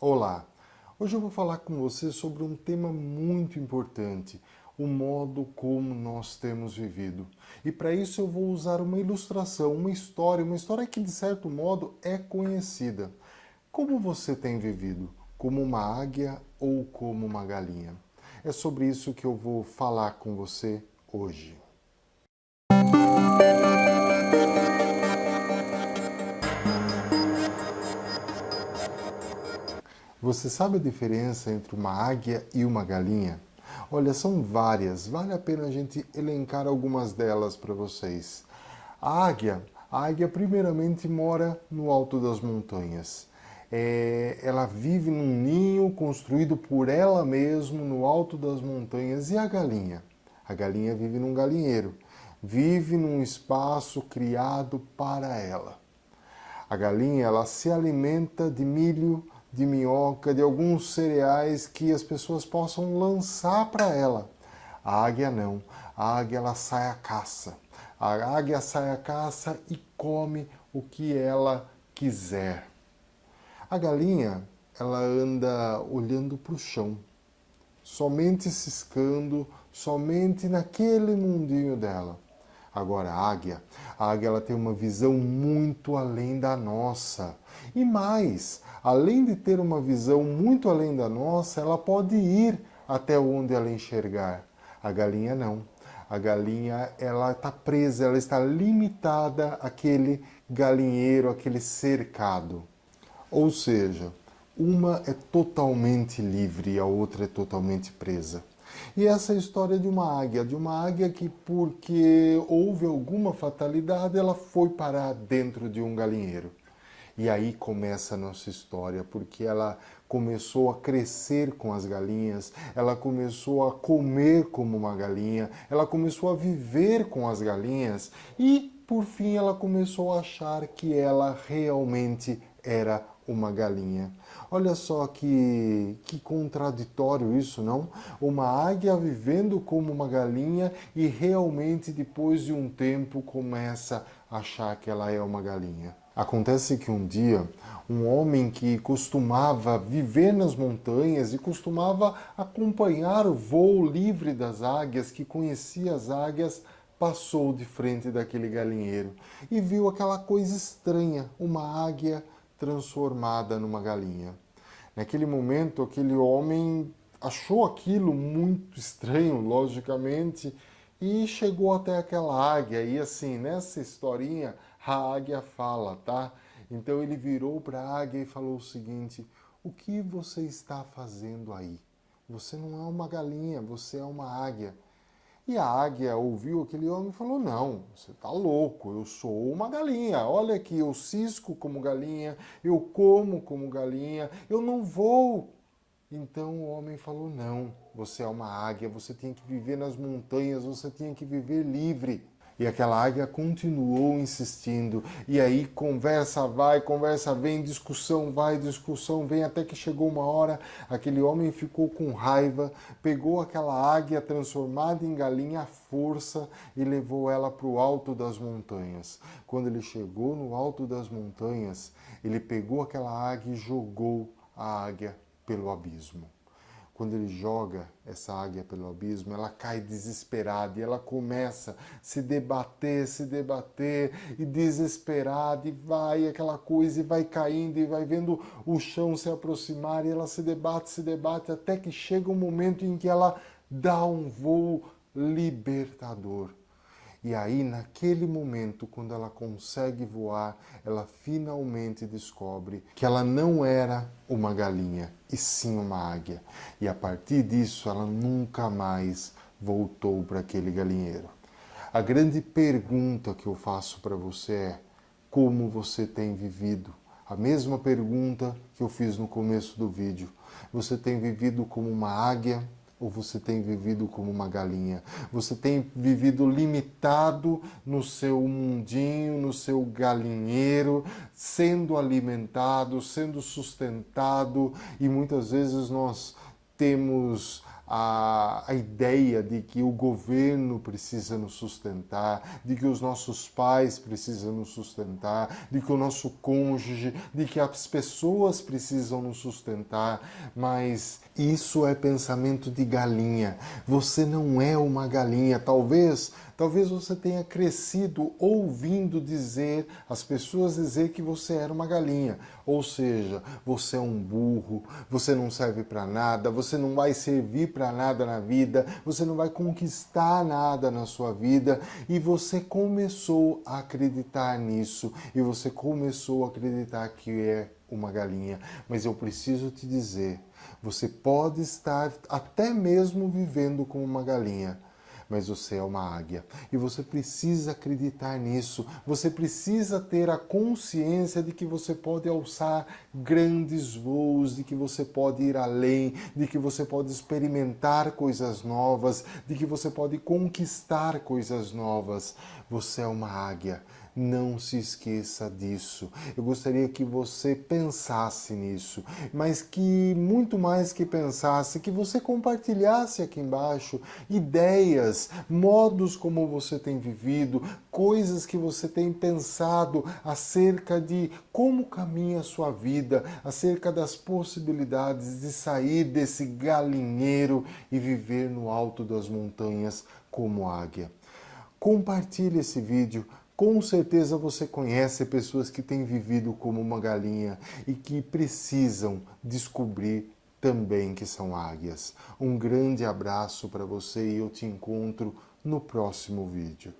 Olá! Hoje eu vou falar com você sobre um tema muito importante, o modo como nós temos vivido. E para isso eu vou usar uma ilustração, uma história que de certo modo é conhecida. Como você tem vivido? Como uma águia ou como uma galinha? É sobre isso que eu vou falar com você hoje. Você sabe a diferença entre uma águia e uma galinha? Olha, são várias, vale a pena a gente elencar algumas delas para vocês. A águia primeiramente mora no alto das montanhas. Ela vive num ninho construído por ela mesma no alto das montanhas. E a galinha? A galinha vive num galinheiro, vive num espaço criado para ela. A galinha, ela se alimenta de milho, de minhoca, de alguns cereais que as pessoas possam lançar para ela. A águia não. A águia, ela sai à caça. A águia sai à caça e come o que ela quiser. A galinha, ela anda olhando para o chão, somente ciscando, somente naquele mundinho dela. Agora a águia ela tem uma visão muito além da nossa. E mais, além de ter uma visão muito além da nossa, ela pode ir até onde ela enxergar. A galinha não. A galinha ela está presa, ela está limitada àquele galinheiro, àquele cercado. Ou seja, uma é totalmente livre e a outra é totalmente presa. E essa é a história de uma águia que, porque houve alguma fatalidade, ela foi parar dentro de um galinheiro. E aí começa a nossa história, porque ela começou a crescer com as galinhas, ela começou a comer como uma galinha, ela começou a viver com as galinhas e, por fim, ela começou a achar que ela realmente era uma galinha. Olha só que contraditório isso, não? Uma águia vivendo como uma galinha e realmente depois de um tempo começa a achar que ela é uma galinha. Acontece que um dia, um homem que costumava viver nas montanhas e costumava acompanhar o voo livre das águias, que conhecia as águias, passou de frente daquele galinheiro e viu aquela coisa estranha, uma águia transformada numa galinha. Naquele momento, aquele homem achou aquilo muito estranho, logicamente, e chegou até aquela águia. E assim, nessa historinha, a águia fala, tá? Então ele virou para a águia e falou o seguinte: o que você está fazendo aí? Você não é uma galinha, você é uma águia. E a águia ouviu aquele homem e falou: não, você está louco, eu sou uma galinha. Olha aqui, eu cisco como galinha, eu como como galinha, eu não vou. Então o homem falou: não, você é uma águia, você tem que viver nas montanhas, você tem que viver livre. E aquela águia continuou insistindo. E aí conversa vai, conversa vem, discussão vai, discussão vem, até que chegou uma hora, aquele homem ficou com raiva, pegou aquela águia transformada em galinha à força e levou ela para o alto das montanhas. Quando ele chegou no alto das montanhas, ele pegou aquela águia e jogou a águia pelo abismo. Quando ele joga essa águia pelo abismo, ela cai desesperada e ela começa a se debater e desesperada e vai aquela coisa e vai caindo e vai vendo o chão se aproximar e ela se debate até que chega um momento em que ela dá um voo libertador. E aí, naquele momento, quando ela consegue voar, ela finalmente descobre que ela não era uma galinha, e sim uma águia. E a partir disso, ela nunca mais voltou para aquele galinheiro. A grande pergunta que eu faço para você é: como você tem vivido? A mesma pergunta que eu fiz no começo do vídeo. Você tem vivido como uma águia? Ou você tem vivido como uma galinha? Você tem vivido limitado no seu mundinho, no seu galinheiro, sendo alimentado, sendo sustentado, e muitas vezes nós temos a ideia de que o governo precisa nos sustentar, de que os nossos pais precisam nos sustentar, de que o nosso cônjuge, de que as pessoas precisam nos sustentar, mas isso é pensamento de galinha. Você não é uma galinha. Talvez você tenha crescido ouvindo dizer, as pessoas dizer que você era uma galinha. Ou seja, você é um burro, você não serve para nada, você não vai servir para nada na vida, você não vai conquistar nada na sua vida, e você começou a acreditar nisso, e você começou a acreditar que é uma galinha. Mas eu preciso te dizer, você pode estar até mesmo vivendo como uma galinha, mas você é uma águia. E você precisa acreditar nisso. Você precisa ter a consciência de que você pode alçar grandes voos, de que você pode ir além, de que você pode experimentar coisas novas, de que você pode conquistar coisas novas. Você é uma águia. Não se esqueça disso. Eu gostaria que você pensasse nisso, mas que muito mais que pensasse, que você compartilhasse aqui embaixo ideias, modos como você tem vivido, coisas que você tem pensado acerca de como caminha a sua vida, acerca das possibilidades de sair desse galinheiro e viver no alto das montanhas como águia. Compartilhe esse vídeo. Com certeza você conhece pessoas que têm vivido como uma galinha e que precisam descobrir também que são águias. Um grande abraço para você e eu te encontro no próximo vídeo.